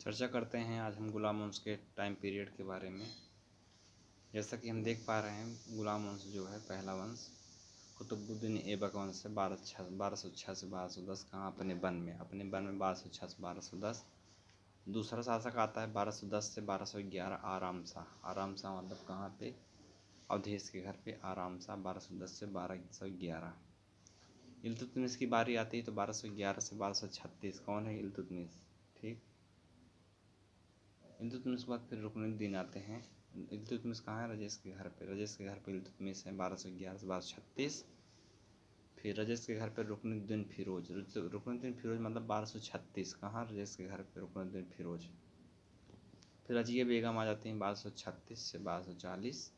चर्चा करते हैं आज हम गुलाम वंश के टाइम पीरियड के बारे में। जैसा कि हम देख पा रहे हैं, गुलाम वंश जो है पहला वंश कुतुबुद्दीन ऐबक वंश से 1206 से 1210 कहाँ अपने बन में 1206 से 1210। दूसरा शासक आता है 1210 से 1211 आराम शाह। आराम शाह मतलब कहाँ पे? अवधेश के घर पे आराम शाह 1210 से 1211। इल्तुतमिश की बारी आती है तो 1211 से 1236। कौन है? इल्तुतमिश। ठीक। इल्तुतमिश के बाद फिर रुकनुद्दीन आते हैं। इल्तुतमिश कहाँ है? रजेश के घर पे। रजेश के घर पे इल्तुतमिश है 1211 से 1236। फिर रजेश के घर पे रुकनुद्दीन फिरोज। रुकनुद्दीन फिरोज मतलब 1236। कहाँ? रजेश के घर पे रुकनुद्दीन फिरोज। फिर रजिया बेगम आ जाती हैं 1236 से 1240।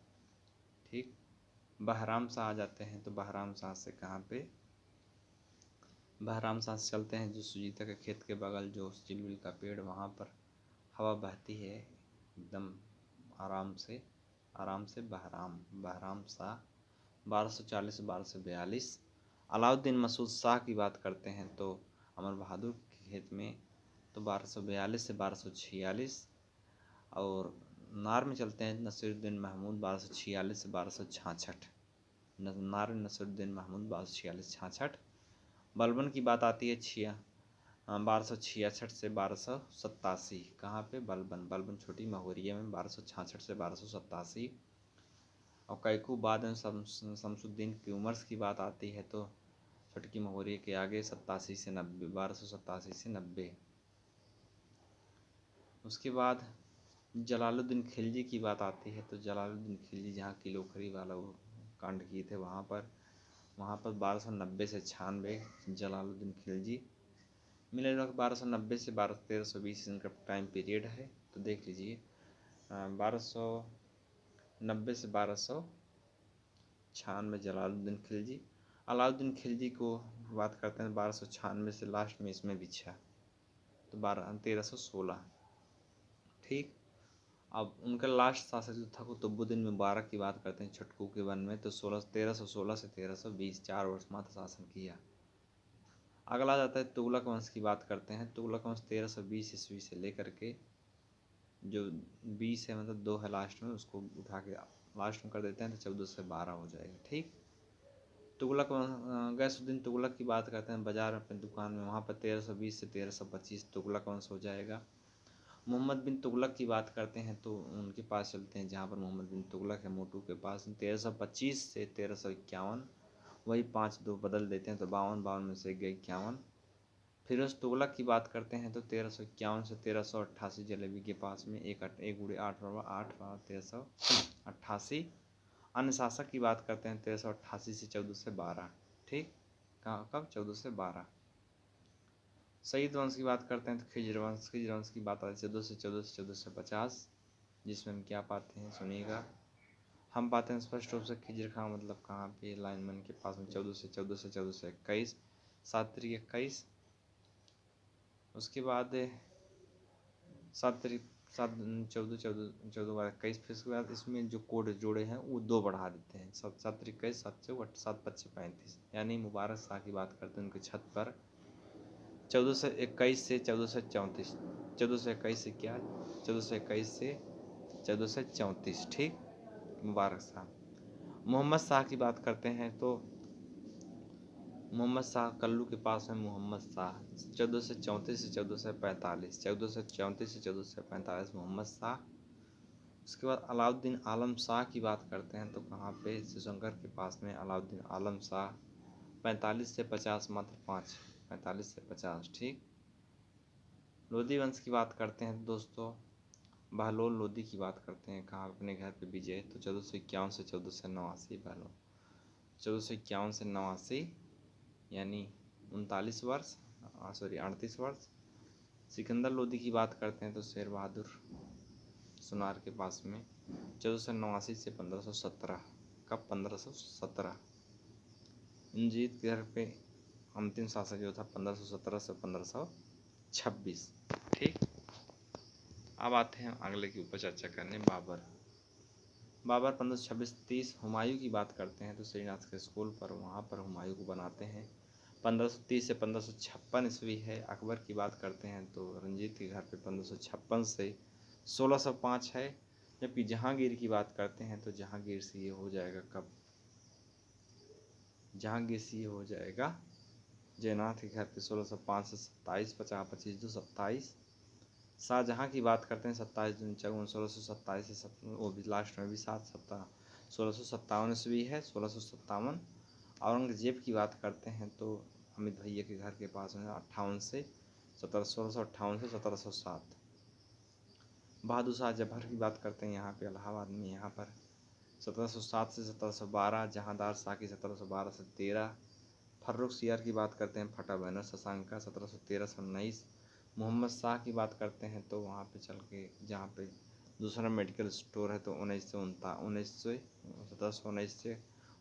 ठीक। बहराम शाह आ जाते हैं तो बहराम शाह से कहाँ पे? बहराम शाह से चलते हैं जो सुजीता के खेत के बगल जो चिलबिल का पेड़, वहाँ पर हवा बहती है एकदम आराम से बहराम शाह 1240 से 1242। अलाउद्दीन मसूद शाह की बात करते हैं तो अमर बहादुर के खेत में तो 1242 से 1246। और नार में चलते हैं नसीरुद्दीन महमूद 1246 से 1266। नार नसीरुद्दीन महमूद 1246-66। बलबन की बात आती है 1266 से 1287। कहाँ पे? बलबन छोटी महोरिया में 1266 से 1287। और कैकू बाद में शमसुद्दीन की उमर की बात आती है तो छटकी महोरिया के आगे 87 से 90, 1287 से 90। उसके बाद जलालुद्दीन खिलजी की बात आती है तो जलालुद्दीन खिलजी जहाँ किलोखरी वाला वो कांड किए थे वहाँ पर 1290 से 96 जलालुद्दीन खिलजी। मिला जुला 1290 से 1320 इनका टाइम पीरियड है। तो देख लीजिए 1290 से 1296 जलालुद्दीन खिलजी। अलाउद्दीन खिलजी को बात करते हैं 1296 से लास्ट में इसमें बिछा तो 1316। ठीक। अब उनका लास्ट शासक जो था कुतुबुद्दीन मुबारक की बात करते हैं छटकू के वन में तो 1316 से 1320 4 वर्ष मात्र शासन किया। अगला जाता है तुगलक वंश की बात करते हैं। तुगलक वंश 1320 ईस्वी से लेकर के जो 20 है मतलब 2 है लास्ट में, उसको उठा के लास्ट में कर देते हैं तो 14 से 12 हो जाएगा। ठीक। तुगलक गैसुद्दीन तुगलक की बात करते हैं बाजार में अपनी दुकान में, वहाँ पर 1320 से 1325 तुगलक वंश हो जाएगा। मोहम्मद बिन तुगलक की बात करते हैं तो उनके पास चलते हैं जहाँ पर मोहम्मद बिन तुगलक है मोटू के पास 1325 से 1351। वही 5-2 बदल देते हैं तो 52 में से गए 51। फिरोज तुगलक की बात करते हैं तो 1351 से 1388 जलेबी के पास में 1 गुड़े 8 बराबर 8 1388। अन्य शासक की बात करते हैं 1388 से 14 से 12। ठीक। कहाँ कब? 14 से 12। सईद वंश की बात करते हैं तो खिजर वंश की बात आती है 14 से 1450। जिसमें हम क्या पाते हैं सुनिएगा। हम पाते हैं स्पष्ट रूप से खिजर खां मतलब कहाँ पे? लाइनमैन के पास में 14 से 1421 7-21। उसके बाद 7-14 फिर उसके बाद इसमें जो कोड जोड़े हैं वो 2 बढ़ा देते हैं 7-21 7-25-35। यानी मुबारक शाह की बात करते हैं उनके छत पर 1421 से 1434। 1421 से क्या? 1421 से 1434। ठीक। मुबारक शाह। मोहम्मद शाह की बात करते हैं तो मोहम्मद शाह कल्लू के पास है मोहम्मद शाह 1434 से 1445। 1434 से 1445 मोहम्मद शाह। उसके बाद अलाउद्दीन आलम शाह की बात करते हैं तो कहाँ पे? शिवशंकर के पास में अलाउद्दीन आलम शाह 45 से 50 मात्र 5 45 से 50। ठीक। लोधी वंश की बात करते हैं दोस्तों बहलोल लोधी की बात करते हैं कहाँ? अपने घर पे विजय तो 1451 से 1489 बहलोल 1451 से 89 यानी 39 वर्ष 38 वर्ष। सिकंदर लोधी की बात करते हैं तो शेर बहादुर सुनार के पास में 1489 से 1517। कब? 1517। इंजीत के घर पे अंतिम शासक जो था 1517 से 1526। ठीक। अब आते हैं अगले के ऊपर चर्चा करने बाबर 1526-30। हुमायूं की बात करते हैं तो श्रीनाथ के स्कूल पर वहाँ पर हुमायूं को बनाते हैं 1530 से 1556 ईस्वी है। अकबर की बात करते हैं तो रंजीत के घर पे 1556 से 1605 है। जबकि जहांगीर की बात करते हैं तो जहांगीर से ये हो जाएगा कब, जहांगीर से ये हो जाएगा जयनाथ के घर पे 1605 से 27, 50, 25, 2, 27। शाहजहाँ की बात करते हैं 27 जून 1627 से वो भी लास्ट में भी 7 सप्ताह 1657 ईस्वी है, 1657। औरंगजेब की बात करते हैं तो अमित भैया के घर के पास है 58 से 1658 से 1707। बहादुर शाह जफर की बात करते हैं यहाँ पे इलाहाबाद में, यहाँ पर 1707 से 1712। जहांदार शाह की 1712 से 13। फर्रुख सियार की बात करते हैं फटा बैनर शशांका 1713 से 19। मोहम्मद शाह की बात करते हैं तो वहाँ पे चल के जहाँ पे दूसरा मेडिकल स्टोर है तो 1719 से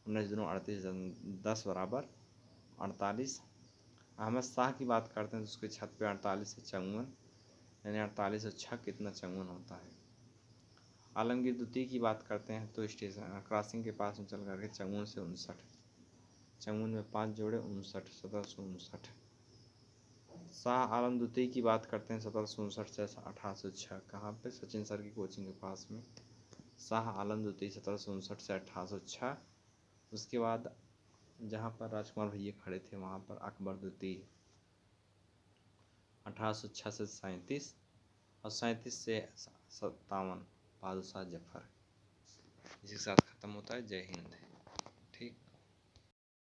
19 दिनों 38 10 बराबर 48। अहमद शाह की बात करते हैं तो उसके छत पे 48 से 54, यानी 48 और 6 कितना 54 होता है। आलमगीर द्वितीय की बात करते हैं तो स्टेशन क्रॉसिंग के पास में चल करके 54 से 59, 54 में 5 जोड़े 59, 1759। शाह आलम द्वितीय की बात करते हैं 1759 से 1806, कहाँ पे सचिन सर की कोचिंग के पास में। शाह आलम द्वितीय 1759 से 1806। उसके बाद जहाँ पर राजकुमार भैया खड़े थे वहाँ पर अकबर द्वितीय 1806 से 37 और 37 से 57 बहादुर शाह जफर। इसी के साथ ख़त्म होता है। जय हिंद।